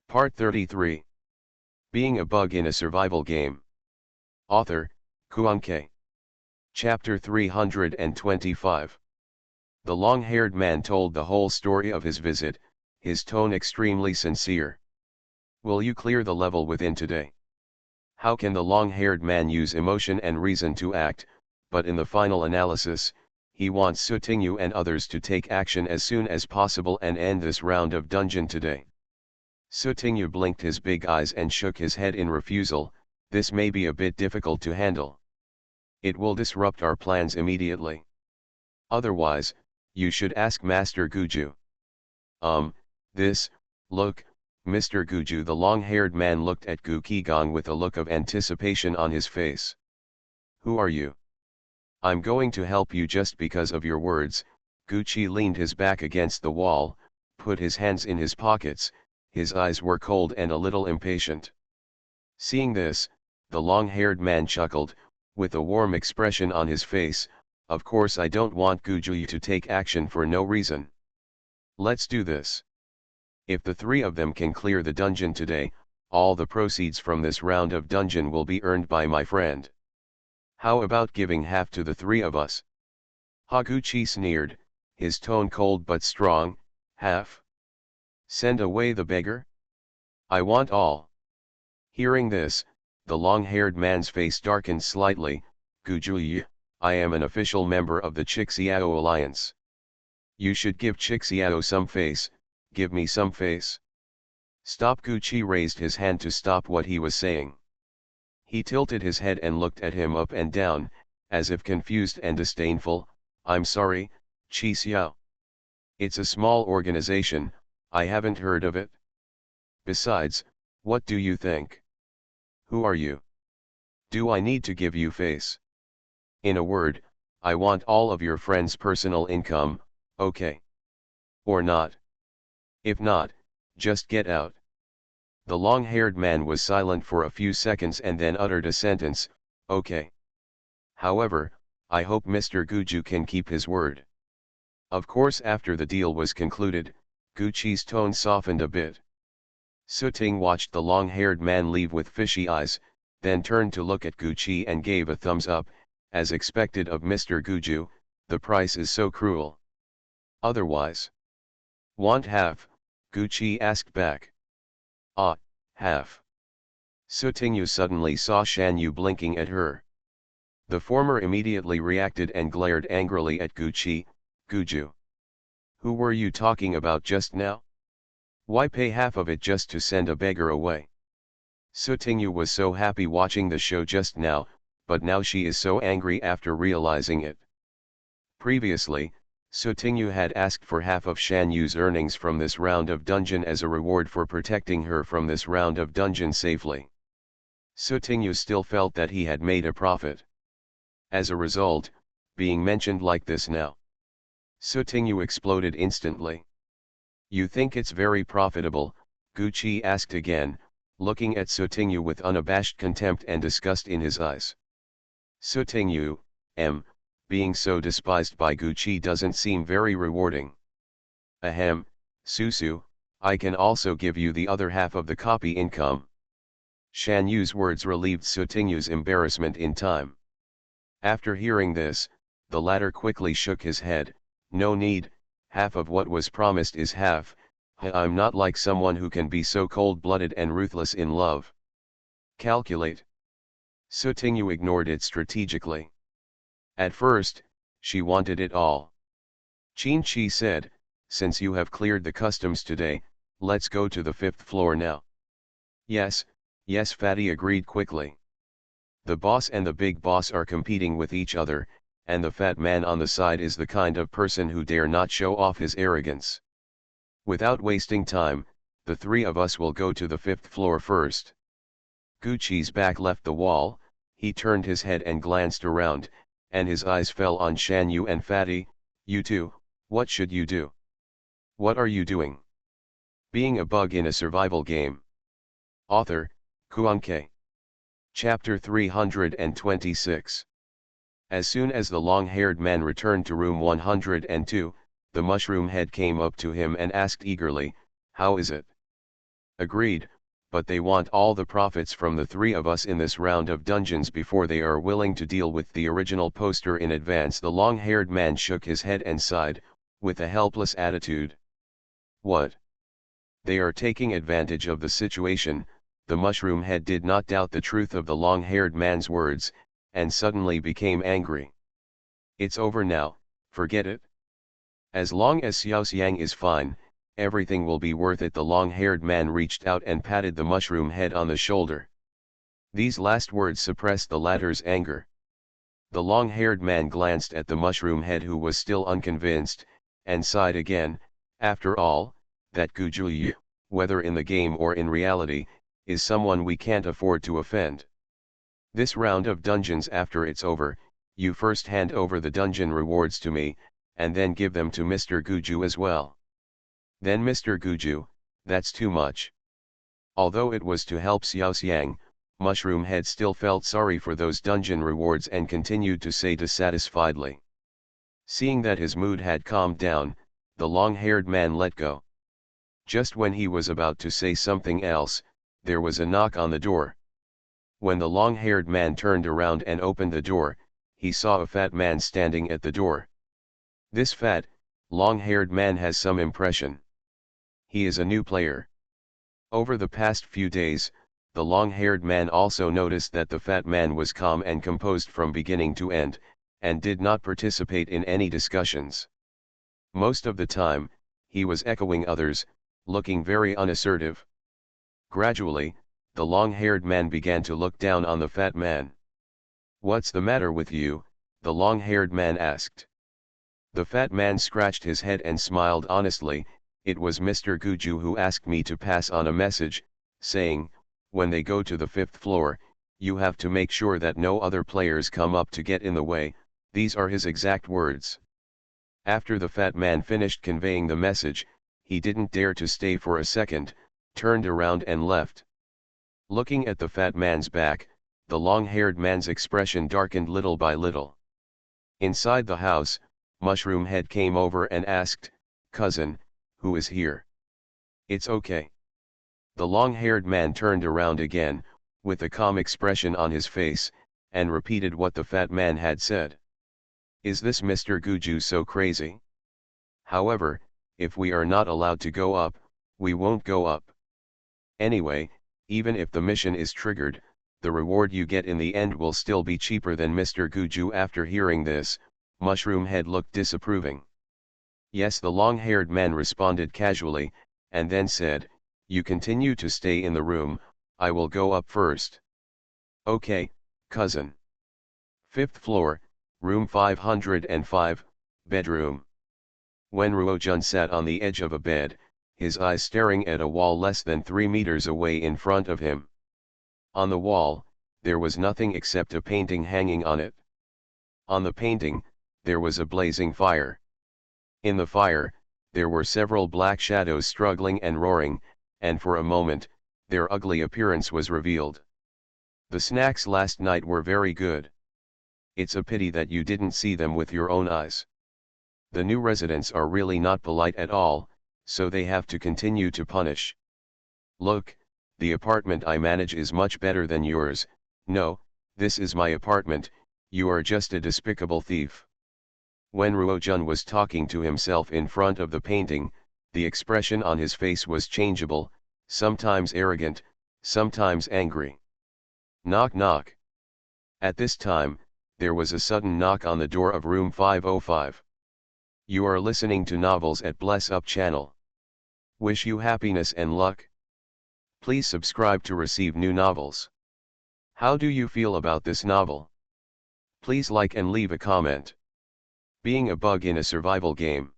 Part 33. Being a Bug in a Survival Game. Author, Kuanke. Chapter 325. The long-haired man told the whole story of his visit, his tone extremely sincere. Will you clear the level within today? How can the long-haired man use emotion and reason to act, but in the final analysis, he wants Sutingyu and others to take action as soon as possible and end this round of dungeon today. Sutingyu blinked his big eyes and shook his head in refusal. This may be a bit difficult to handle. It will disrupt our plans immediately. Otherwise, you should ask Master Guju. Look, Mr. Guju. The long-haired man looked at Gu Qigong with a look of anticipation on his face. Who are you? I'm going to help you just because of your words. Gu Qi leaned his back against the wall, put his hands in his pockets. His eyes were cold and a little impatient. Seeing this, the long-haired man chuckled, with a warm expression on his face. Of course I don't want Guju to take action for no reason. Let's do this. If the three of them can clear the dungeon today, all the proceeds from this round of dungeon will be earned by my friend. How about giving half to the three of us? Gu Qi sneered, his tone cold but strong. Half? Send away the beggar? I want all. Hearing this, the long-haired man's face darkened slightly. Guju, I am an official member of the Chixiao Alliance. You should give Chixiao some face. Give me some face. Stop! Gu Qi raised his hand to stop what he was saying. He tilted his head and looked at him up and down, as if confused and disdainful. I'm sorry, Qi Xiao. It's a small organization, I haven't heard of it. Besides, what do you think? Who are you? Do I need to give you face? In a word, I want all of your friends' personal income, okay? Or not? If not, just get out. The long-haired man was silent for a few seconds and then uttered a sentence, okay. However, I hope Mr. Guju can keep his word. Of course, after the deal was concluded, Gu Qi's tone softened a bit. Suting watched the long-haired man leave with fishy eyes, then turned to look at Gu Qi and gave a thumbs up. As expected of Mr. Guju, the price is so cruel. Otherwise. Want half? Gu Qi asked back. Ah, half. Sutingyu suddenly saw Shan Yu blinking at her. The former immediately reacted and glared angrily at Gu Qi. Guju. Who were you talking about just now? Why pay half of it just to send a beggar away? Sutingyu was so happy watching the show just now, but now she is so angry after realizing it. Previously, Sutingyu had asked for half of Shan Yu's earnings from this round of dungeon as a reward for protecting her from this round of dungeon safely. Sutingyu still felt that he had made a profit. As a result, being mentioned like this now, Sutingyu exploded instantly. You think it's very profitable? Gu Qi asked again, looking at Sutingyu with unabashed contempt and disgust in his eyes. Sutingyu, being so despised by Gu Qi doesn't seem very rewarding. Ahem, Susu, I can also give you the other half of the copy income. Shan Yu's words relieved Sutingyu's embarrassment in time. After hearing this, the latter quickly shook his head. No need, half of what was promised is half. I'm not like someone who can be so cold-blooded and ruthless in love. Calculate. Sutingyu ignored it strategically. At first, she wanted it all. Qin Chi said, since you have cleared the customs today, let's go to the 5th floor now. Yes, Fatty agreed quickly. The boss and the big boss are competing with each other, and the fat man on the side is the kind of person who dare not show off his arrogance. Without wasting time, the three of us will go to the 5th floor first. Gu Qi's back left the wall, he turned his head and glanced around, and his eyes fell on Shan Yu and Fatty. You two, what should you do? What are you doing? Being a bug in a survival game. Author, Kuanke. Chapter 326. As soon as the long-haired man returned to room 102, the mushroom head came up to him and asked eagerly, how is it? Agreed, but they want all the profits from the three of us in this round of dungeons before they are willing to deal with the original poster in advance. The long-haired man shook his head and sighed, with a helpless attitude. What? They are taking advantage of the situation. The mushroom head did not doubt the truth of the long-haired man's words, and suddenly became angry. It's over now, forget it. As long as Xiaoxiang is fine, everything will be worth it. The long-haired man reached out and patted the mushroom head on the shoulder. These last words suppressed the latter's anger. The long-haired man glanced at the mushroom head, who was still unconvinced, and sighed again. After all, that Guju, whether in the game or in reality, is someone we can't afford to offend. This round of dungeons, after it's over, you first hand over the dungeon rewards to me, and then give them to Mr. Guju as well. Then Mr. Guju, that's too much. Although it was to help Xiaoxiang, Mushroom Head still felt sorry for those dungeon rewards and continued to say dissatisfiedly. Seeing that his mood had calmed down, the long-haired man let go. Just when he was about to say something else, there was a knock on the door. When the long-haired man turned around and opened the door, he saw a fat man standing at the door. This fat, long-haired man has some impression. He is a new player. Over the past few days, the long-haired man also noticed that the fat man was calm and composed from beginning to end, and did not participate in any discussions. Most of the time, he was echoing others, looking very unassertive. Gradually, the long-haired man began to look down on the fat man. "What's the matter with you?" the long-haired man asked. The fat man scratched his head and smiled honestly. "It was Mr. Guju who asked me to pass on a message, saying, when they go to the 5th floor, you have to make sure that no other players come up to get in the way." These are his exact words. After the fat man finished conveying the message, he didn't dare to stay for a second, turned around and left. Looking at the fat man's back, the long-haired man's expression darkened little by little. Inside the house, Mushroom Head came over and asked, "Cousin, who is here?" "It's okay." The long-haired man turned around again, with a calm expression on his face, and repeated what the fat man had said. "Is this Mr. Guju so crazy? However, if we are not allowed to go up, we won't go up. Anyway, even if the mission is triggered, the reward you get in the end will still be cheaper than Mr. Guju." After hearing this, Mushroom Head looked disapproving. "Yes," the long-haired man responded casually, and then said, "You continue to stay in the room, I will go up first." "Okay, cousin." 5th floor, room 505, bedroom. When Ruojun sat on the edge of a bed, his eyes staring at a wall less than 3 meters away in front of him. On the wall, there was nothing except a painting hanging on it. On the painting, there was a blazing fire. In the fire, there were several black shadows struggling and roaring, and for a moment, their ugly appearance was revealed. "The snacks last night were very good. It's a pity that you didn't see them with your own eyes. The new residents are really not polite at all, so they have to continue to punish. Look, the apartment I manage is much better than yours. No, this is my apartment, you are just a despicable thief." When Ruojun was talking to himself in front of the painting, the expression on his face was changeable, sometimes arrogant, sometimes angry. Knock knock. At this time, there was a sudden knock on the door of room 505. You are listening to Novels at Bless Up channel. Wish you happiness and luck. Please subscribe to receive new novels. How do you feel about this novel? Please like and leave a comment. Being a bug in a survival game.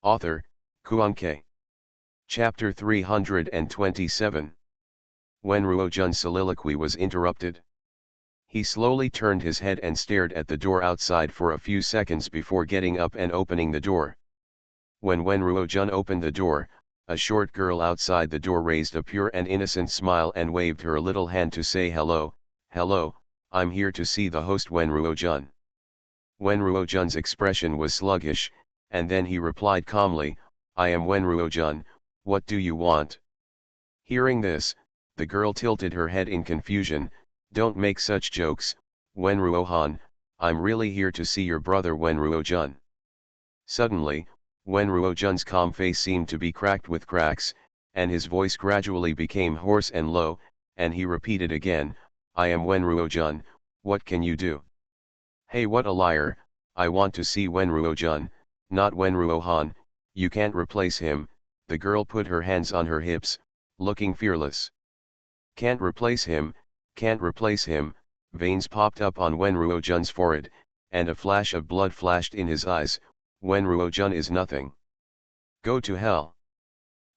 Author, Kuanke. Chapter 327. When Ruojun's soliloquy was interrupted, he slowly turned his head and stared at the door outside for a few seconds before getting up and opening the door. When Ruojun opened the door, a short girl outside the door raised a pure and innocent smile and waved her little hand to say hello, "Hello, I'm here to see the host Wen Ruojun." Wen Ruojun's expression was sluggish, and then he replied calmly, "I am Wen Ruojun, what do you want?" Hearing this, the girl tilted her head in confusion. Don't make such jokes, Wenruo-han, I'm really here to see your brother Wenruo-jun. Suddenly, Wenruo-jun's calm face seemed to be cracked with cracks, and his voice gradually became hoarse and low, and he repeated again, I am Wenruo-jun, what can you do? Hey, what a liar, I want to see Wenruo-jun, not Wenruo-han, you can't replace him. The girl put her hands on her hips, looking fearless. Can't replace him, can't replace him. Veins popped up on Wenruo-jun's forehead, and a flash of blood flashed in his eyes. Wenruo-jun is nothing. Go to hell.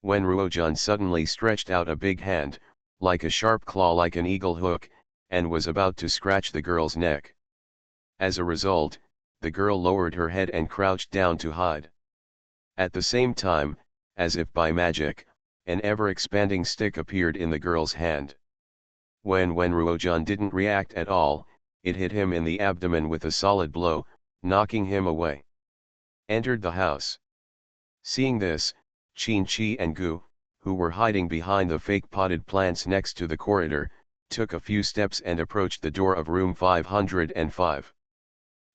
Wenruo-jun suddenly stretched out a big hand, like a sharp claw like an eagle hook, and was about to scratch the girl's neck. As a result, the girl lowered her head and crouched down to hide. At the same time, as if by magic, an ever-expanding stick appeared in the girl's hand. When Wenruo-jun didn't react at all, it hit him in the abdomen with a solid blow, knocking him away. Entered the house. Seeing this, Qin-chi and Gu, who were hiding behind the fake potted plants next to the corridor, took a few steps and approached the door of room 505.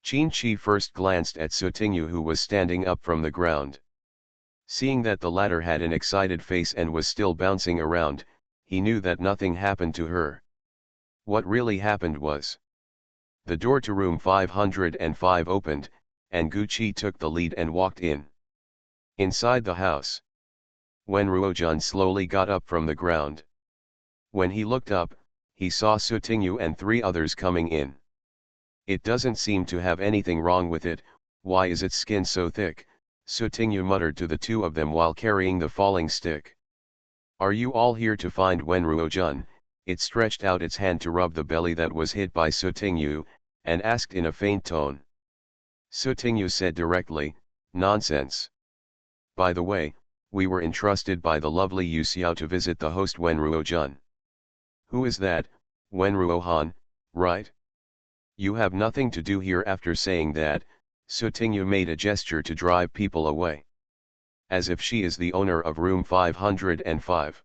Qin-chi first glanced at Sutingyu, who was standing up from the ground. Seeing that the latter had an excited face and was still bouncing around, he knew that nothing happened to her. What really happened was, the door to room 505 opened, and Gu-chi took the lead and walked in. Inside the house, Wenruo-jun slowly got up from the ground. When he looked up, he saw Sutingyu and 3 others coming in. It doesn't seem to have anything wrong with it, why is its skin so thick? Sutingyu muttered to the 2 of them while carrying the falling stick. Are you all here to find Wenruo-jun? It stretched out its hand to rub the belly that was hit by Sutingyu, and asked in a faint tone. Sutingyu said directly, nonsense. By the way, we were entrusted by the lovely Yu Xiao to visit the host Wenruo-jun. Who is that, Wenruo-han, right? You have nothing to do here. After saying that, Sutingyu made a gesture to drive people away. As if she is the owner of room 505.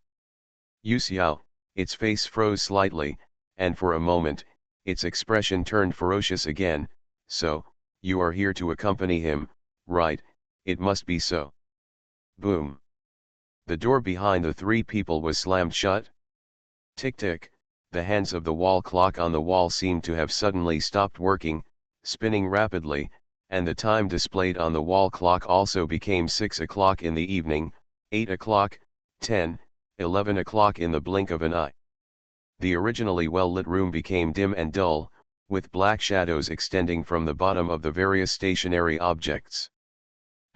Yu Xiao, its face froze slightly, and for a moment, its expression turned ferocious again. So, you are here to accompany him, right? It must be so. Boom. The door behind the 3 people was slammed shut. Tick-tick, the hands of the wall clock on the wall seemed to have suddenly stopped working, spinning rapidly, and the time displayed on the wall clock also became 6 o'clock in the evening, 8 o'clock, 10, 11 o'clock in the blink of an eye. The originally well-lit room became dim and dull, with black shadows extending from the bottom of the various stationary objects.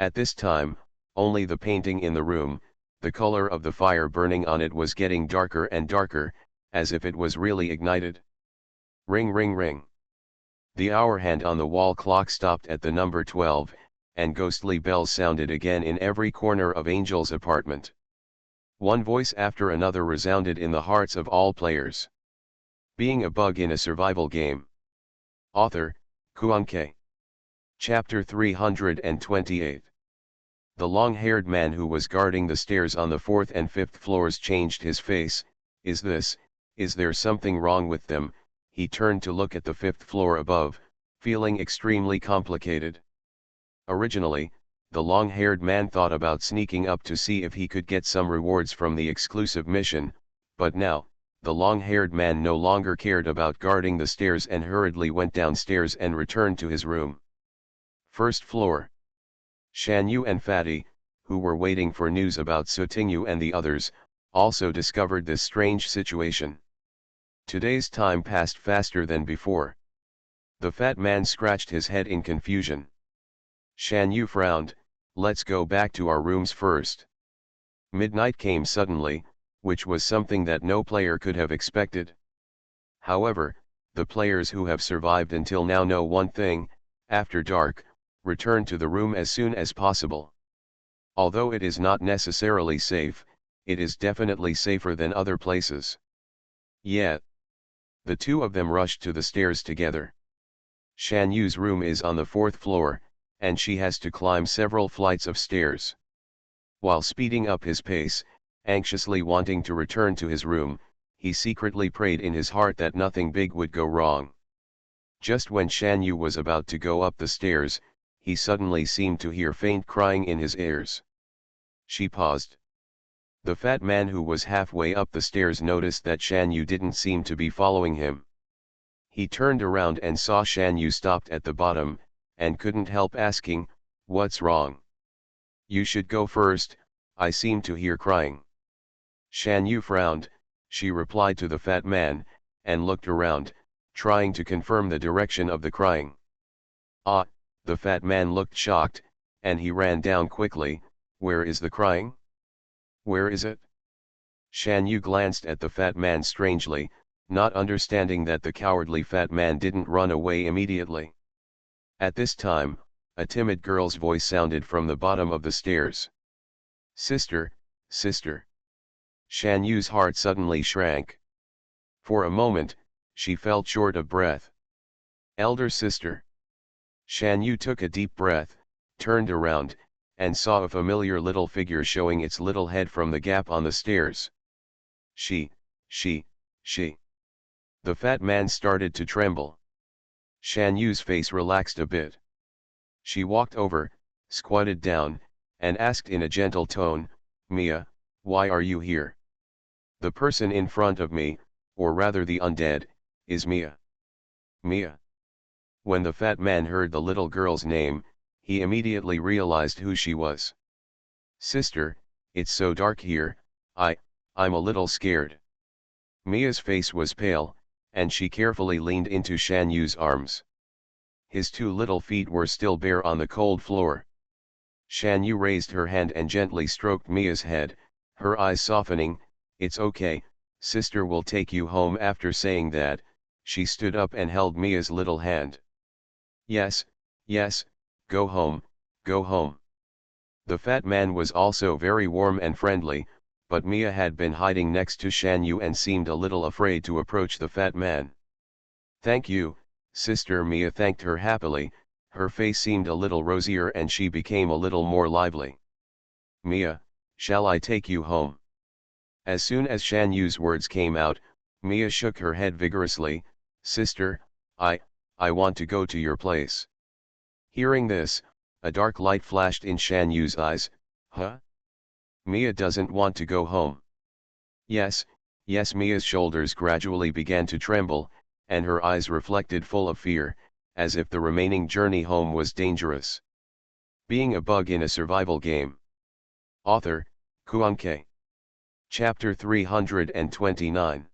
At this time, only the painting in the room, the color of the fire burning on it, was getting darker and darker, as if it was really ignited. Ring ring ring. The hour hand on the wall clock stopped at the number 12, and ghostly bells sounded again in every corner of Angel's apartment. One voice after another resounded in the hearts of all players. Being a bug in a survival game. Author, Kuanke. Chapter 328. The long-haired man who was guarding the stairs on the 4th and 5th floors changed his face. Is there something wrong with them? He turned to look at the 5th floor above, feeling extremely complicated. Originally, the long-haired man thought about sneaking up to see if he could get some rewards from the exclusive mission, but now, the long-haired man no longer cared about guarding the stairs and hurriedly went downstairs and returned to his room. 1st floor. Shan Yu and Fatty, who were waiting for news about Sutingyu and the others, also discovered this strange situation. Today's time passed faster than before. The fat man scratched his head in confusion. Shan Yu frowned, let's go back to our rooms first. Midnight came suddenly, which was something that no player could have expected. However, the players who have survived until now know one thing: after dark, return to the room as soon as possible. Although it is not necessarily safe, it is definitely safer than other places. Yet, the 2 of them rushed to the stairs together. Shan Yu's room is on the 4th floor, and she has to climb several flights of stairs. While speeding up his pace, Anxiously wanting to return to his room, he secretly prayed in his heart that nothing big would go wrong. Just when Shan Yu was about to go up the stairs, he suddenly seemed to hear faint crying in his ears. She paused. The fat man who was halfway up the stairs noticed that Shan Yu didn't seem to be following him. He turned around and saw Shan Yu stopped at the bottom, and couldn't help asking, "What's wrong? You should go first, I seem to hear crying." Shan Yu frowned, she replied to the fat man, and looked around, trying to confirm the direction of the crying. "Ah," the fat man looked shocked, and he ran down quickly. "Where is the crying? Where is it?" Shan Yu glanced at the fat man strangely, not understanding that the cowardly fat man didn't run away immediately. At this time, a timid girl's voice sounded from the bottom of the stairs. "Sister, sister." Shan Yu's heart suddenly shrank. For a moment, she felt short of breath. "Elder sister." Shan Yu took a deep breath, turned around, and saw a familiar little figure showing its little head from the gap on the stairs. She. The fat man started to tremble. Shan Yu's face relaxed a bit. She walked over, squatted down, and asked in a gentle tone, "Mia, why are you here?" "The person in front of me, or rather the undead, is Mia." "Mia." When the fat man heard the little girl's name, he immediately realized who she was. "Sister, it's so dark here, I'm a little scared." Mia's face was pale, and she carefully leaned into Shan Yu's arms. His two little feet were still bare on the cold floor. Shan Yu raised her hand and gently stroked Mia's head, her eyes softening. "It's okay, sister will take you home." After saying that, she stood up and held Mia's little hand. Yes, go home, go home." The fat man was also very warm and friendly, but Mia had been hiding next to Shan Yu and seemed a little afraid to approach the fat man. "Thank you, sister." Mia thanked her happily, her face seemed a little rosier and she became a little more lively. "Mia, shall I take you home?" As soon as Shan Yu's words came out, Mia shook her head vigorously. "Sister, I want to go to your place." Hearing this, a dark light flashed in Shan Yu's eyes. "Huh? Mia doesn't want to go home." Yes. Mia's shoulders gradually began to tremble, and her eyes reflected full of fear, as if the remaining journey home was dangerous. Being a bug in a survival game. Author, Kuanke. Chapter 329.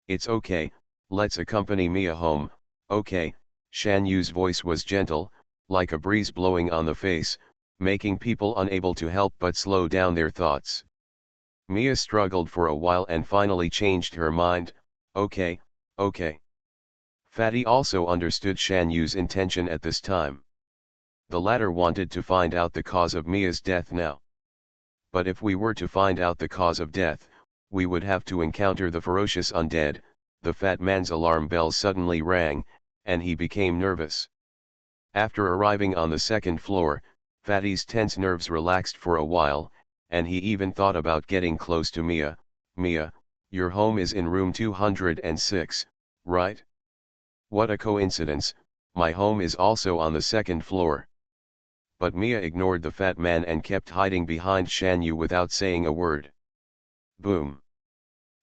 "It's okay, let's accompany Mia home." "Okay." Shan Yu's voice was gentle, like a breeze blowing on the face, making people unable to help but slow down their thoughts. Mia struggled for a while and finally changed her mind. Okay. Fatty also understood Shan Yu's intention at this time. The latter wanted to find out the cause of Mia's death now. "But if we were to find out the cause of death, we would have to encounter the ferocious undead." The fat man's alarm bell suddenly rang, and he became nervous. After arriving on the second floor, Fatty's tense nerves relaxed for a while, and he even thought about getting close to Mia. "Mia, your home is in room 206, right?" "What a coincidence, my home is also on the second floor." But Mia ignored the fat man and kept hiding behind Shan Yu without saying a word. Boom!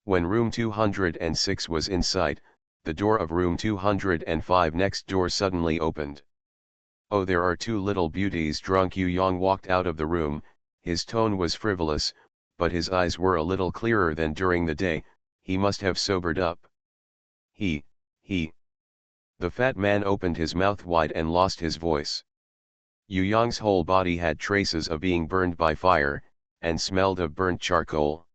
When room 206 was in sight, the door of room 205 next door suddenly opened. "Oh, there are two little beauties." Drunk Yu Yong walked out of the room. His tone was frivolous, but his eyes were a little clearer than during the day. He must have sobered up. He. The fat man opened his mouth wide and lost his voice. Yu Yong's whole body had traces of being burned by fire, and smelled of burnt charcoal.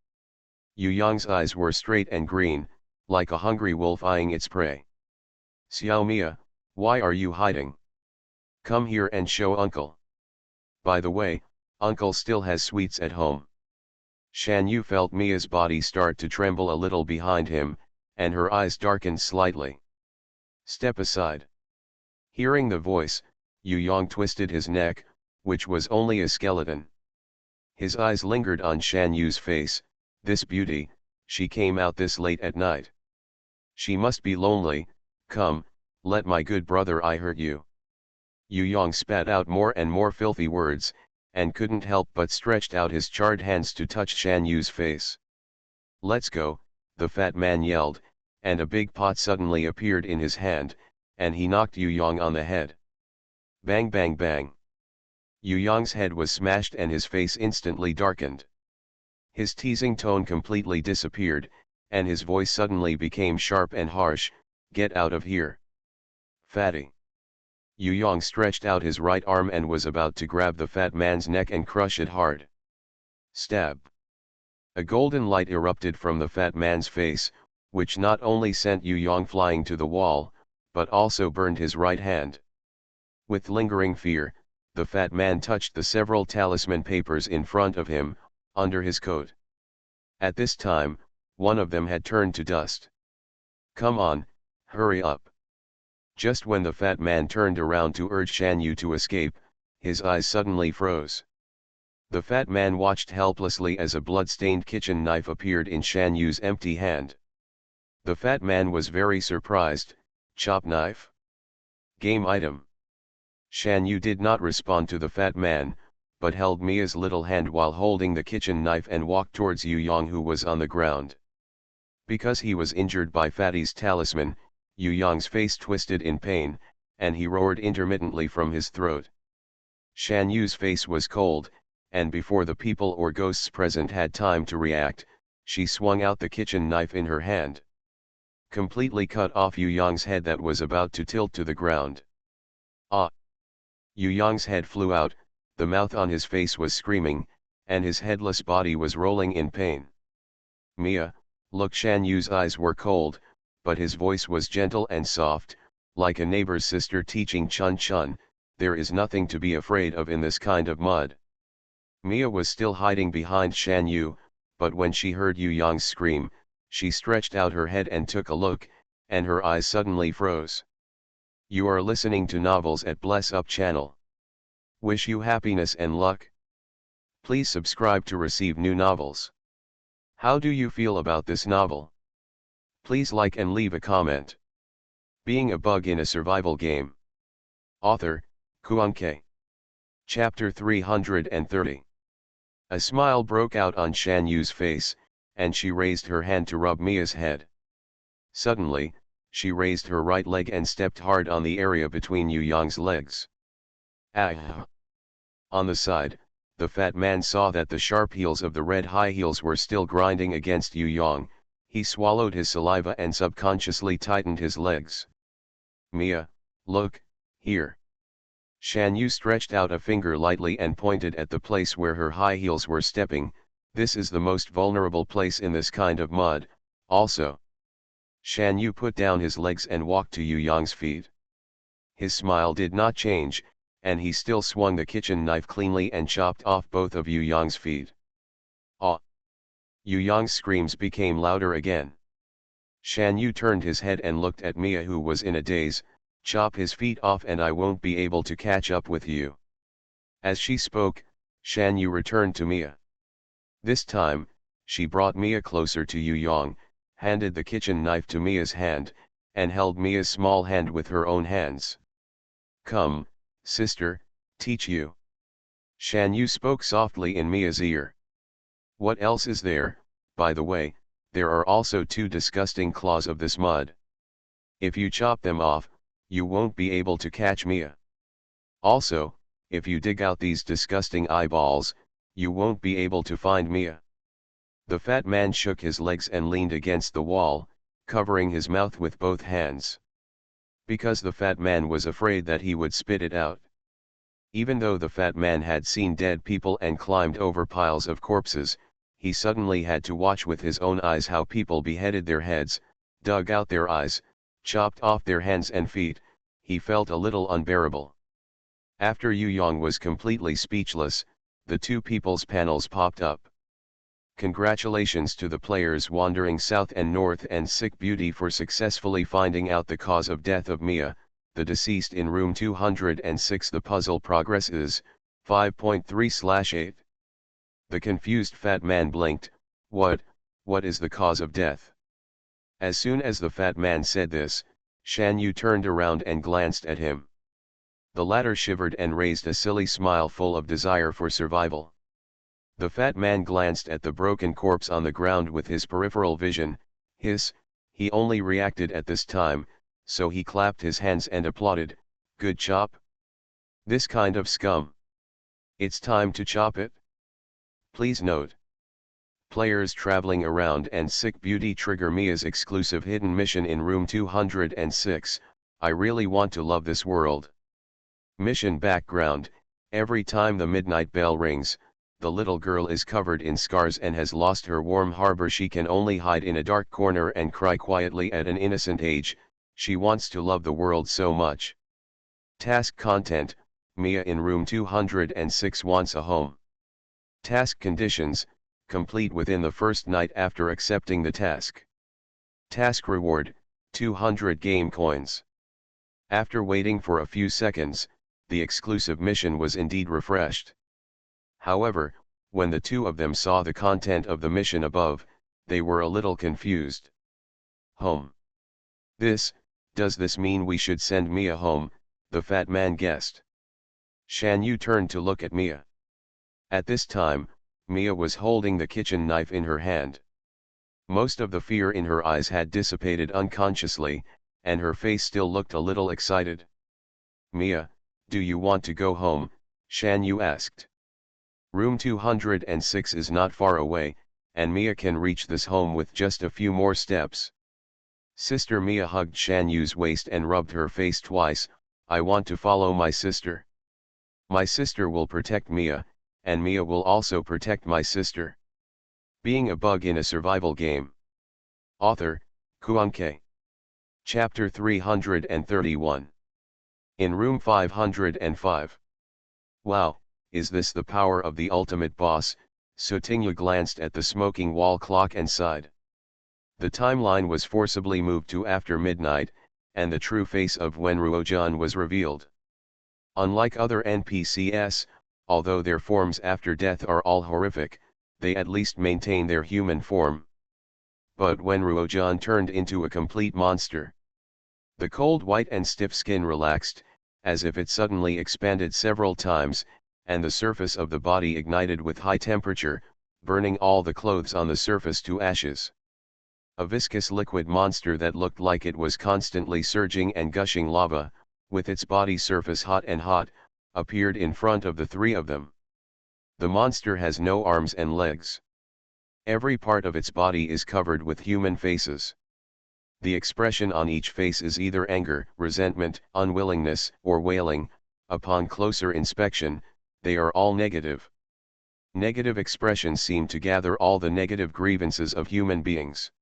Yu Yong's eyes were straight and green, like a hungry wolf eyeing its prey. "Xiao Mia, why are you hiding? Come here and show uncle. By the way, uncle still has sweets at home." Shan Yu felt Mia's body start to tremble a little behind him, and her eyes darkened slightly. "Step aside." Hearing the voice, Yu Yong twisted his neck, which was only a skeleton. His eyes lingered on Shan Yu's face. This beauty, she came out this late at night. She must be lonely. Come, let my good brother I hurt you. Yu Yong spat out more and more filthy words, and couldn't help but stretched out his charred hands to touch Shan Yu's face. Let's go, the fat man yelled, and a big pot suddenly appeared in his hand, and he knocked Yu Yong on the head. Bang bang bang. Yu Yong's head was smashed and his face instantly darkened. His teasing tone completely disappeared, and his voice suddenly became sharp and harsh. Get out of here. Fatty. Yu Yong stretched out his right arm and was about to grab the fat man's neck and crush it hard. Stab. A golden light erupted from the fat man's face, which not only sent Yu Yong flying to the wall, but also burned his right hand. With lingering fear, the fat man touched the several talisman papers in front of him, under his coat. At this time, one of them had turned to dust. Come on, hurry up. Just when the fat man turned around to urge Shan Yu to escape, his eyes suddenly froze. The fat man watched helplessly as a blood-stained kitchen knife appeared in Shan Yu's empty hand. The fat man was very surprised. Chop knife? Game item. Shan Yu did not respond to the fat man, but held Mia's little hand while holding the kitchen knife and walked towards Yu Yong, who was on the ground. Because he was injured by Fatty's talisman, Yu Yong's face twisted in pain, and he roared intermittently from his throat. Shan Yu's face was cold, and before the people or ghosts present had time to react, she swung out the kitchen knife in her hand. Completely cut off Yu Yong's head that was about to tilt to the ground. Ah! Yu Yong's head flew out, the mouth on his face was screaming, and his headless body was rolling in pain. Mia, look! Shan Yu's eyes were cold, but his voice was gentle and soft, like a neighbor's sister teaching Chun Chun, there is nothing to be afraid of in this kind of mud. Mia was still hiding behind Shan Yu, but when she heard Yu Yong's scream, she stretched out her head and took a look, and her eyes suddenly froze. You are listening to Novels at Bless Up channel. Wish you happiness and luck. Please subscribe to receive new novels. How do you feel about this novel? Please like and leave a comment. Being a Bug in a Survival Game. Author, Kuanke. Chapter 330. A smile broke out on Shan Yu's face, and she raised her hand to rub Mia's head. Suddenly, she raised her right leg and stepped hard on the area between Yu Yong's legs. Ah! On the side, the fat man saw that the sharp heels of the red high heels were still grinding against Yu Yong. He swallowed his saliva and subconsciously tightened his legs. Mia, look, here. Shan Yu stretched out a finger lightly and pointed at the place where her high heels were stepping. This is the most vulnerable place in this kind of mud, also. Shan Yu put down his legs and walked to Yu Yong's feet. His smile did not change, and he still swung the kitchen knife cleanly and chopped off both of Yu Yong's feet. Ah! Yu Yong's screams became louder again. Shan Yu turned his head and looked at Mia, who was in a daze. Chop his feet off and I won't be able to catch up with you. As she spoke, Shan Yu returned to Mia. This time, she brought Mia closer to Yu Yong, handed the kitchen knife to Mia's hand, and held Mia's small hand with her own hands. Come, sister, teach you. Shan Yu spoke softly in Mia's ear. What else is there? By the way, there are also 2 disgusting claws of this mud. If you chop them off, you won't be able to catch Mia. Also, if you dig out these disgusting eyeballs, you won't be able to find Mia. The fat man shook his legs and leaned against the wall, covering his mouth with both hands. Because the fat man was afraid that he would spit it out. Even though the fat man had seen dead people and climbed over piles of corpses, he suddenly had to watch with his own eyes how people beheaded their heads, dug out their eyes, chopped off their hands and feet. He felt a little unbearable. After Yu Yong was completely speechless, the 2 people's panels popped up. Congratulations to the players wandering south and north and Sick Beauty for successfully finding out the cause of death of Mia, the deceased in room 206. The puzzle progress is 5.3/8. The confused fat man blinked. What is the cause of death? As soon as the fat man said this, Shan Yu turned around and glanced at him. The latter shivered and raised a silly smile full of desire for survival. The fat man glanced at the broken corpse on the ground with his peripheral vision. He only reacted at this time, so he clapped his hands and applauded. Good chop. This kind of scum. It's time to chop it. Please note. Players traveling around and sick beauty trigger Mia's exclusive hidden mission in room 206, I really want to love this world. Mission background, every time the midnight bell rings, the little girl is covered in scars and has lost her warm harbor. She can only hide in a dark corner and cry quietly at an innocent age. She wants to love the world so much. Task content, Mia in room 206 wants a home. Task conditions, complete within the first night after accepting the task. Task reward, 200 game coins. After waiting for a few seconds, the exclusive mission was indeed refreshed. However, when the two of them saw the content of the mission above, they were a little confused. Home. Does this mean we should send Mia home? The fat man guessed. Shan Yu turned to look at Mia. At this time, Mia was holding the kitchen knife in her hand. Most of the fear in her eyes had dissipated unconsciously, and her face still looked a little excited. Mia, do you want to go home? Shan Yu asked. Room 206 is not far away, and Mia can reach this home with just a few more steps. Sister Mia hugged Shan Yu's waist and rubbed her face twice. I want to follow my sister. My sister will protect Mia, and Mia will also protect my sister. Being a bug in a survival game. Author, Kuanke. Chapter 331. In room 505. Wow, is this the power of the ultimate boss? Sotingya glanced at the smoking wall clock and sighed. The timeline was forcibly moved to after midnight, and the true face of Wenruojan was revealed. Unlike other NPCs, although their forms after death are all horrific, they at least maintain their human form. But Wenruojan turned into a complete monster. The cold white and stiff skin relaxed, as if it suddenly expanded several times, and the surface of the body ignited with high temperature, burning all the clothes on the surface to ashes. A viscous liquid monster that looked like it was constantly surging and gushing lava, with its body surface hot and hot, appeared in front of the three of them. The monster has no arms and legs. Every part of its body is covered with human faces. The expression on each face is either anger, resentment, unwillingness, or wailing. Upon closer inspection, they are all negative. Negative expressions seem to gather all the negative grievances of human beings.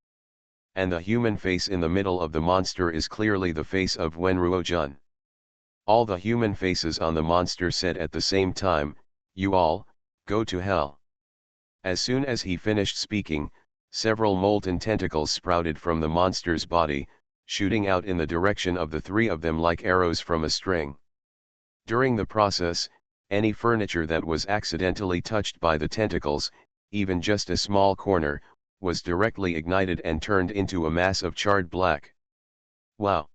And the human face in the middle of the monster is clearly the face of Wenruojan. All the human faces on the monster said at the same time, "You all, go to hell." As soon as he finished speaking, several molten tentacles sprouted from the monster's body, shooting out in the direction of the three of them like arrows from a string. During the process, any furniture that was accidentally touched by the tentacles, even just a small corner, was directly ignited and turned into a mass of charred black. Wow!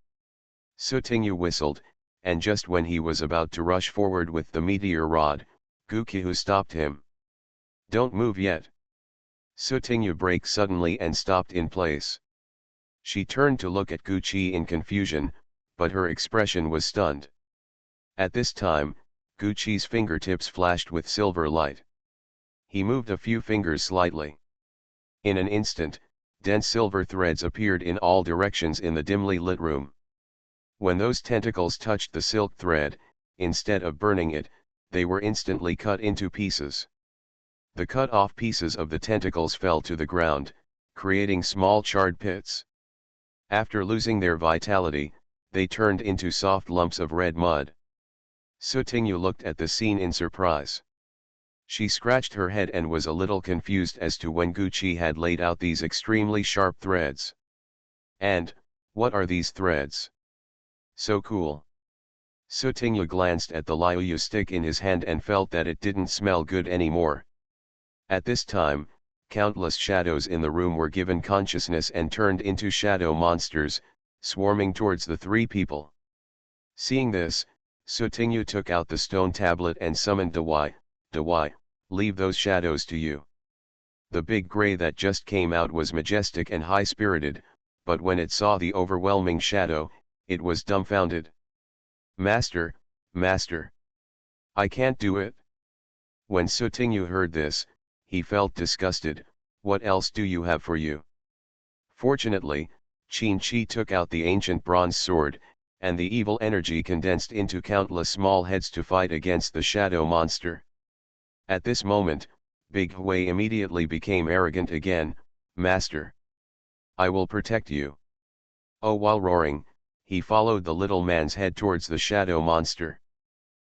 Sotingya whistled, and just when he was about to rush forward with the meteor rod, Gukihu stopped him. Don't move yet. Sotingya braked suddenly and stopped in place. She turned to look at Guqi in confusion, but her expression was stunned. At this time, Guqi's fingertips flashed with silver light. He moved a few fingers slightly. In an instant, dense silver threads appeared in all directions in the dimly lit room. When those tentacles touched the silk thread, instead of burning it, they were instantly cut into pieces. The cut-off pieces of the tentacles fell to the ground, creating small charred pits. After losing their vitality, they turned into soft lumps of red mud. Sotingya looked at the scene in surprise. She scratched her head and was a little confused as to when Guqi had laid out these extremely sharp threads. And, what are these threads? So cool. Sotingya glanced at the Liuyu stick in his hand and felt that it didn't smell good anymore. At this time, countless shadows in the room were given consciousness and turned into shadow monsters, swarming towards the three people. Seeing this, Sutinyu took out the stone tablet and summoned Dawai. Dawai, leave those shadows to you. The big gray that just came out was majestic and high-spirited, but when it saw the overwhelming shadow, it was dumbfounded. Master, Master! I can't do it. When Sutinyu heard this, he felt disgusted. What else do you have for you? Fortunately, Qin-Chi took out the ancient bronze sword, and the evil energy condensed into countless small heads to fight against the shadow monster. At this moment, Big Hui immediately became arrogant again. Master! I will protect you. Oh, while roaring, he followed the little man's head towards the shadow monster.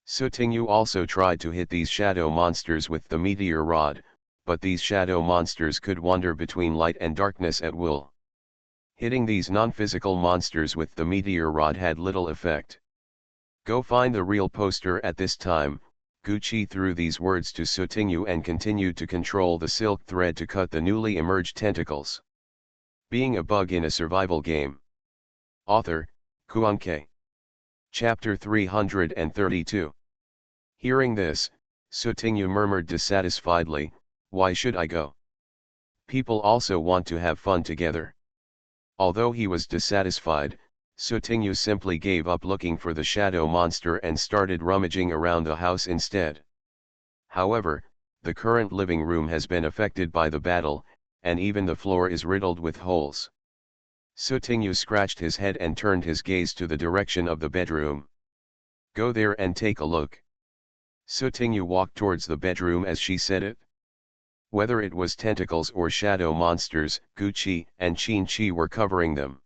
Sutinyu also tried to hit these shadow monsters with the meteor rod, but these shadow monsters could wander between light and darkness at will. Hitting these non-physical monsters with the meteor rod had little effect. Go find the real poster. At this time, Gucci threw these words to Sutinyu and continued to control the silk thread to cut the newly emerged tentacles. Being a bug in a survival game. Author, Kuanke. Chapter 332. Hearing this, Sutinyu murmured dissatisfiedly, why should I go? People also want to have fun together. Although he was dissatisfied, Sutinyu simply gave up looking for the shadow monster and started rummaging around the house instead. However, the current living room has been affected by the battle, and even the floor is riddled with holes. Sutinyu scratched his head and turned his gaze to the direction of the bedroom. Go there and take a look. Sutinyu walked towards the bedroom as she said it. Whether it was tentacles or shadow monsters, Gucci and Qin-Chi were covering them.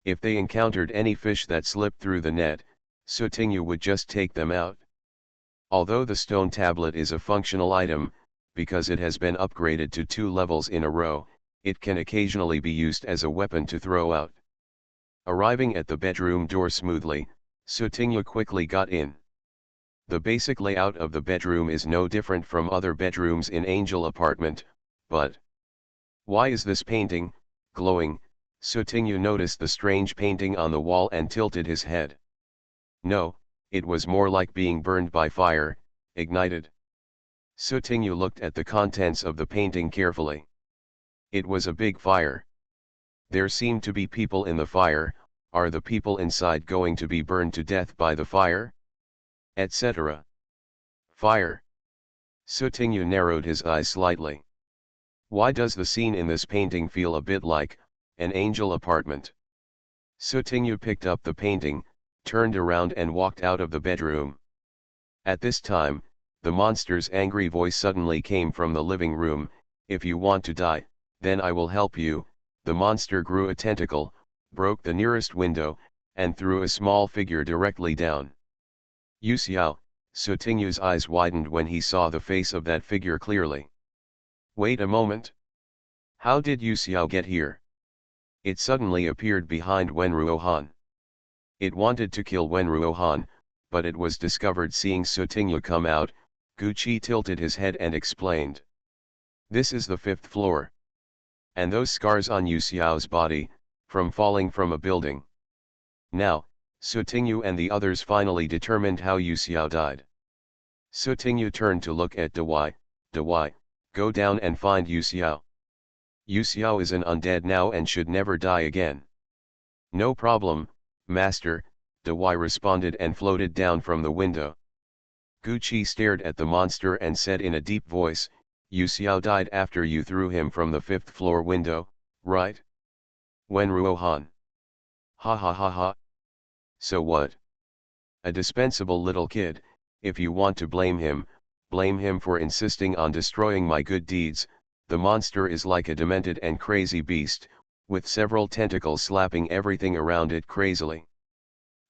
If they encountered any fish that slipped through the net, Sutinyu would just take them out. Although the stone tablet is a functional item, because it has been upgraded to 2 levels in a row, it can occasionally be used as a weapon to throw out. Arriving at the bedroom door smoothly, Sutinyu quickly got in. The basic layout of the bedroom is no different from other bedrooms in Angel Apartment, but why is this painting glowing? Sutinyu noticed the strange painting on the wall and tilted his head. No, it was more like being burned by fire, ignited. Sutinyu looked at the contents of the painting carefully. It was a big fire. There seemed to be people in the fire. Are the people inside going to be burned to death by the fire? Etc. Fire. Sutinyu narrowed his eyes slightly. Why does the scene in this painting feel a bit like an angel apartment? Sutinyu picked up the painting, turned around and walked out of the bedroom. At this time, the monster's angry voice suddenly came from the living room. If you want to die, then I will help you. The monster grew a tentacle, broke the nearest window, and threw a small figure directly down. Yu Xiao, Sutinyu's eyes widened when he saw the face of that figure clearly. Wait a moment. How did Yu Xiao get here? It suddenly appeared behind Wenruohan. It wanted to kill Wenruohan, but it was discovered. Seeing Sutinyu come out, Gucci tilted his head and explained. This is the 5th floor. And those scars on Yu Xiao's body, from falling from a building. Now, Sutinyu and the others finally determined how Yu Xiao died. Sutinyu turned to look at Dawai. Dawai, go down and find Yu Xiao. Yu Xiao is an undead now and should never die again. No problem, Master, Dawai responded and floated down from the window. Gucci stared at the monster and said in a deep voice, Yu Xiao died after you threw him from the 5th floor window, right? Wenruohan. Ha ha ha ha. So what? A dispensable little kid. If you want to blame him for insisting on destroying my good deeds. The monster is like a demented and crazy beast, with several tentacles slapping everything around it crazily.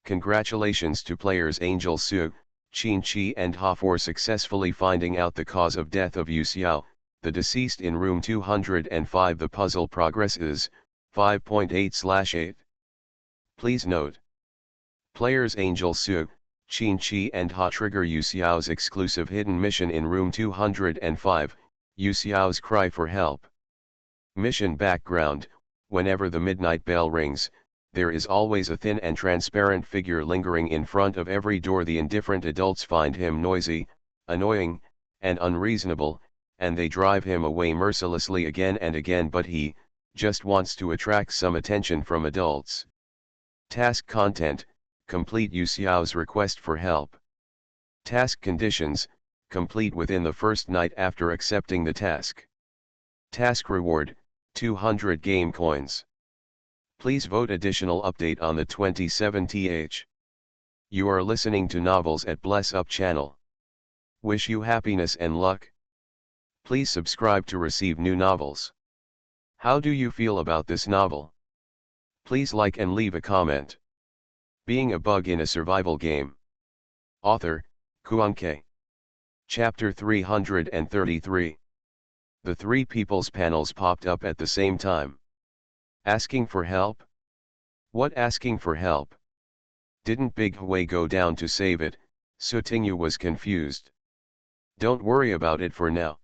Congratulations to players Angel Su, Qin-Chi and Ha for successfully finding out the cause of death of Yu Xiao, the deceased in room 205. The puzzle progress is 5.8/8. Please note. Players Angel Su, Qin-Chi and Ha trigger Yu Xiao's exclusive hidden mission in room 205, Yu Xiao's cry for help. Mission background: whenever the midnight bell rings, there is always a thin and transparent figure lingering in front of every door. The indifferent adults find him noisy, annoying, and unreasonable, and they drive him away mercilessly again and again, but he just wants to attract some attention from adults. Task content: complete Yu Xiao's request for help. Task conditions: complete within the first night after accepting the task. Task reward: 200 game coins. Please vote additional update on the 27th. You are listening to Novels at Bless Up channel. Wish you happiness and luck. Please subscribe to receive new novels. How do you feel about this novel? Please like and leave a comment. Being a bug in a survival game. Author, Kuanke. Chapter 333. The three people's panels popped up at the same time. Asking for help? What asking for help? Didn't Big Hui go down to save it? Sutingyu was confused. Don't worry about it for now.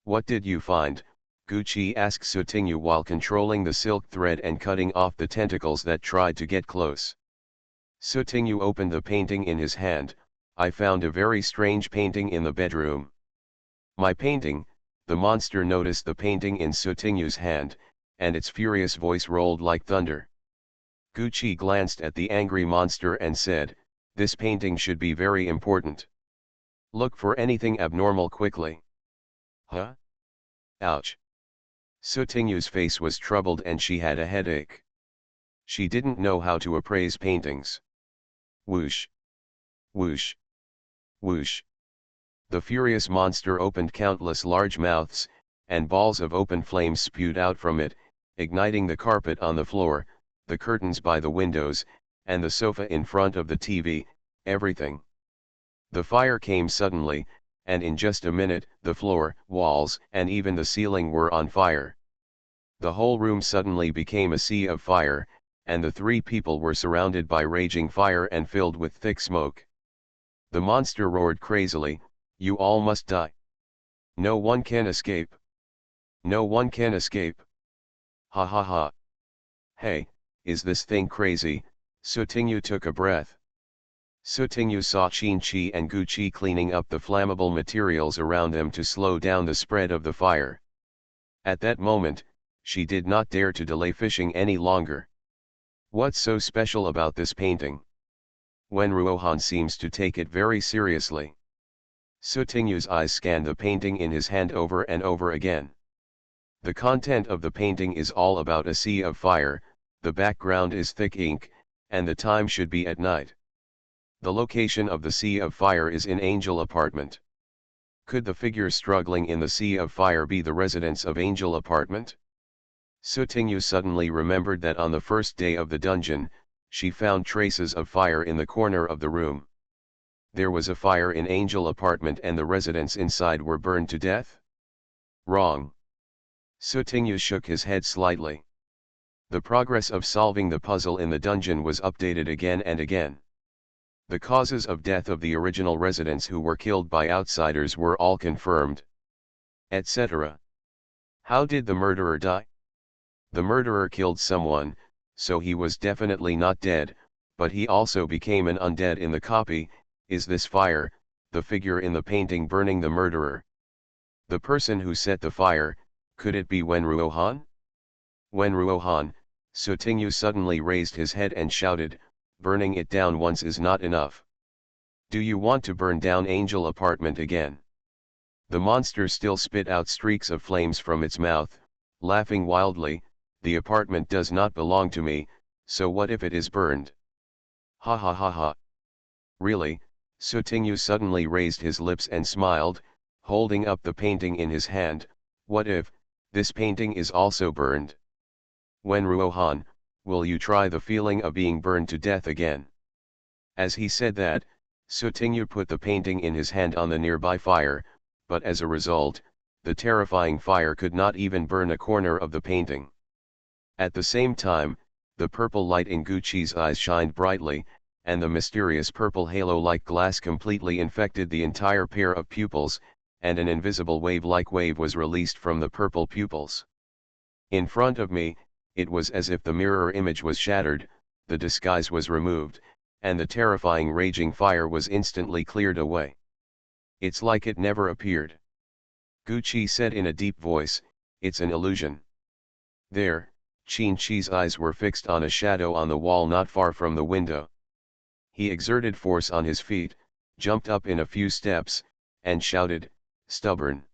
What did you find? Gucci asked Sutingyu while controlling the silk thread and cutting off the tentacles that tried to get close. Sutingyu opened the painting in his hand. I found a very strange painting in the bedroom. My painting? The monster noticed the painting in Sutingyu's hand, and its furious voice rolled like thunder. Gucci glanced at the angry monster and said, "This painting should be very important. Look for anything abnormal quickly." Huh? Ouch. Sutingyu's face was troubled and she had a headache. She didn't know how to appraise paintings. Whoosh. Whoosh. Whoosh. The furious monster opened countless large mouths, and balls of open flames spewed out from it, igniting the carpet on the floor, the curtains by the windows, and the sofa in front of the TV, everything. The fire came suddenly, and in just a minute, the floor, walls, and even the ceiling were on fire. The whole room suddenly became a sea of fire, and the three people were surrounded by raging fire and filled with thick smoke. The monster roared crazily, "You all must die. No one can escape. No one can escape. Ha ha ha. Hey, is this thing crazy?" Sutingyu took a breath. Sutingyu saw Qin-Chi and Gucci cleaning up the flammable materials around them to slow down the spread of the fire. At that moment, she did not dare to delay fishing any longer. What's so special about this painting? Wen Ruohan seems to take it very seriously. Sutingyu's eyes scanned the painting in his hand over and over again. The content of the painting is all about a sea of fire, the background is thick ink, and the time should be at night. The location of the sea of fire is in Angel Apartment. Could the figure struggling in the sea of fire be the residents of Angel Apartment? Sutingyu suddenly remembered that on the first day of the dungeon, she found traces of fire in the corner of the room. There was a fire in Angel Apartment and the residents inside were burned to death? Wrong. Sutingyu shook his head slightly. The progress of solving the puzzle in the dungeon was updated again and again. The causes of death of the original residents who were killed by outsiders were all confirmed, etc. How did the murderer die? The murderer killed someone, so he was definitely not dead, but he also became an undead in the copy. Is this fire, the figure in the painting burning the murderer? The person who set the fire, could it be Wen Ruohan? Wen Ruohan, Sutingyu suddenly raised his head and shouted, "Burning it down once is not enough. Do you want to burn down Angel Apartment again?" The monster still spit out streaks of flames from its mouth, laughing wildly, "The apartment does not belong to me, so what if it is burned?" Ha ha ha ha. Really? Sutingyu suddenly raised his lips and smiled, holding up the painting in his hand. "What if this painting is also burned? Wen Ruohan, will you try the feeling of being burned to death again?" As he said that, Sutingyu put the painting in his hand on the nearby fire, but as a result, the terrifying fire could not even burn a corner of the painting. At the same time, the purple light in Gucci's eyes shined brightly, and the mysterious purple halo-like glass completely infected the entire pair of pupils, and an invisible wave-like wave was released from the purple pupils. In front of me, it was as if the mirror image was shattered, the disguise was removed, and the terrifying raging fire was instantly cleared away. It's like it never appeared. Gucci said in a deep voice, "It's an illusion." There, Qin-Chi's eyes were fixed on a shadow on the wall not far from the window. He exerted force on his feet, jumped up in a few steps, and shouted, "Stubborn.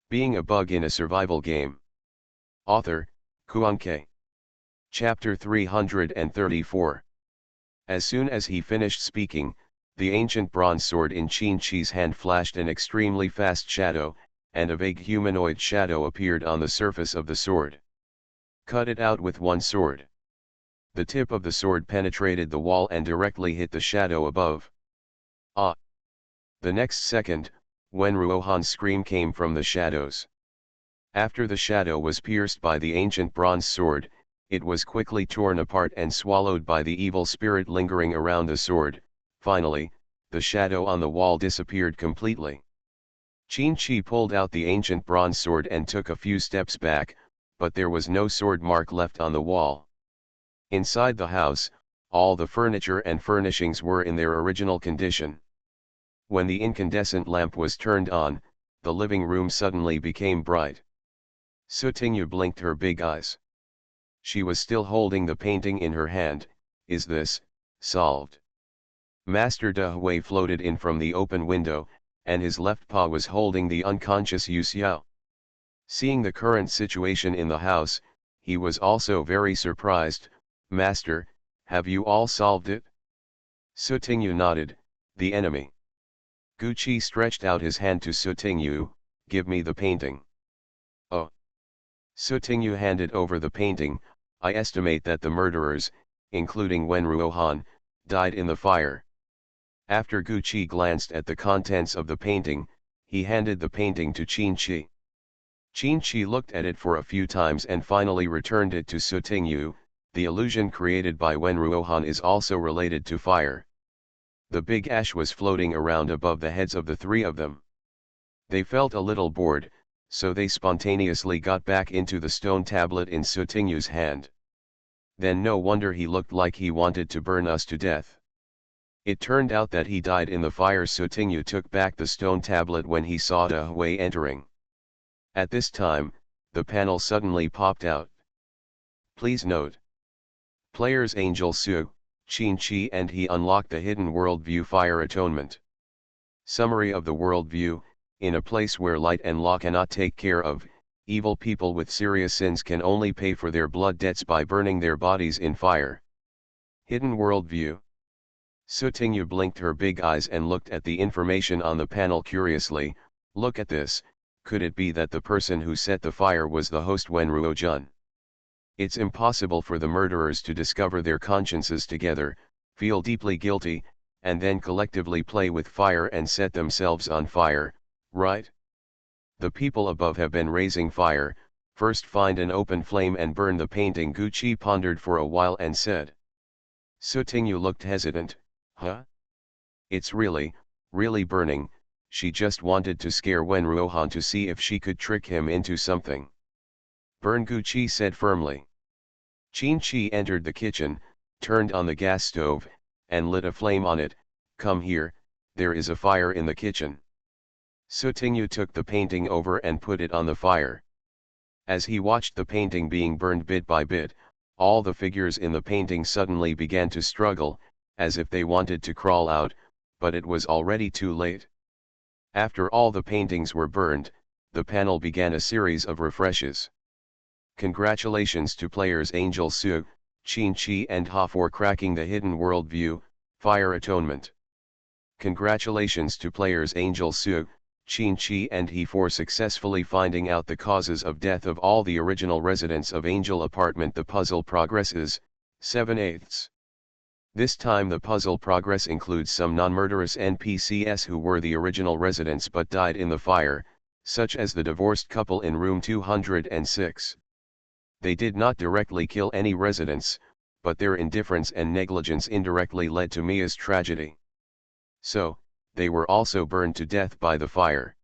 Being a bug in a survival game." Author, Kuanke. Chapter 334. As soon as he finished speaking, the ancient bronze sword in Qin-Chi's hand flashed an extremely fast shadow, and a vague humanoid shadow appeared on the surface of the sword. "Cut it out with one sword." The tip of the sword penetrated the wall and directly hit the shadow above. Ah! The next second, Wen Ruohan's scream came from the shadows. After the shadow was pierced by the ancient bronze sword, it was quickly torn apart and swallowed by the evil spirit lingering around the sword. Finally, the shadow on the wall disappeared completely. Qin-Chi pulled out the ancient bronze sword and took a few steps back, but there was no sword mark left on the wall. Inside the house, all the furniture and furnishings were in their original condition. When the incandescent lamp was turned on, the living room suddenly became bright. Sutingyu blinked her big eyes. She was still holding the painting in her hand. "Is this solved?" Master De Hui floated in from the open window, and his left paw was holding the unconscious Yu Xiao. Seeing the current situation in the house, he was also very surprised. "Master, have you all solved it?" Sutingyu nodded. "The enemy." Gucci stretched out his hand to Sutingyu. "Give me the painting." "Oh." Sutingyu handed over the painting. "I estimate that the murderers, including Wen Ruohan, died in the fire." After Gucci glanced at the contents of the painting, he handed the painting to Qin-Chi. Qin-Chi looked at it for a few times and finally returned it to Sutingyu. "The illusion created by Wen Ruohan is also related to fire." The big ash was floating around above the heads of the three of them. They felt a little bored, so they spontaneously got back into the stone tablet in Sutingyu's hand. "Then no wonder he looked like he wanted to burn us to death. It turned out that he died in the fire." Sutingyu took back the stone tablet when he saw De Hui entering. At this time, the panel suddenly popped out. Please note: Players Angel Su, Qin-Chi and he unlocked the hidden worldview Fire Atonement. Summary of the worldview: in a place where light and law cannot take care of, evil people with serious sins can only pay for their blood debts by burning their bodies in fire. Hidden worldview. Sutingyu blinked her big eyes and looked at the information on the panel curiously. "Look at this, could it be that the person who set the fire was the host Wen Ruojun? It's impossible for the murderers to discover their consciences together, feel deeply guilty, and then collectively play with fire and set themselves on fire, right? The people above have been raising fire. First find an open flame and burn the painting." Gucci pondered for a while and said. Sutingyu looked hesitant. "Huh? It's really burning." She just wanted to scare Wen Ruohan to see if she could trick him into something. "Burn," Gucci said firmly. Qin-Chi entered the kitchen, turned on the gas stove, and lit a flame on it. "Come here, there is a fire in the kitchen." Sutingyu took the painting over and put it on the fire. As he watched the painting being burned bit by bit, all the figures in the painting suddenly began to struggle, as if they wanted to crawl out, but it was already too late. After all the paintings were burned, the panel began a series of refreshes. Congratulations to players Angel Su, Qin-Chi and Ha for cracking the hidden worldview, Fire Atonement. Congratulations to players Angel Su, Qin-Chi and he for successfully finding out the causes of death of all the original residents of Angel Apartment. The puzzle progresses, 7/8. This time the puzzle progress includes some non-murderous NPCs who were the original residents but died in the fire, such as the divorced couple in room 206. They did not directly kill any residents, but their indifference and negligence indirectly led to Mia's tragedy. So, they were also burned to death by the fire.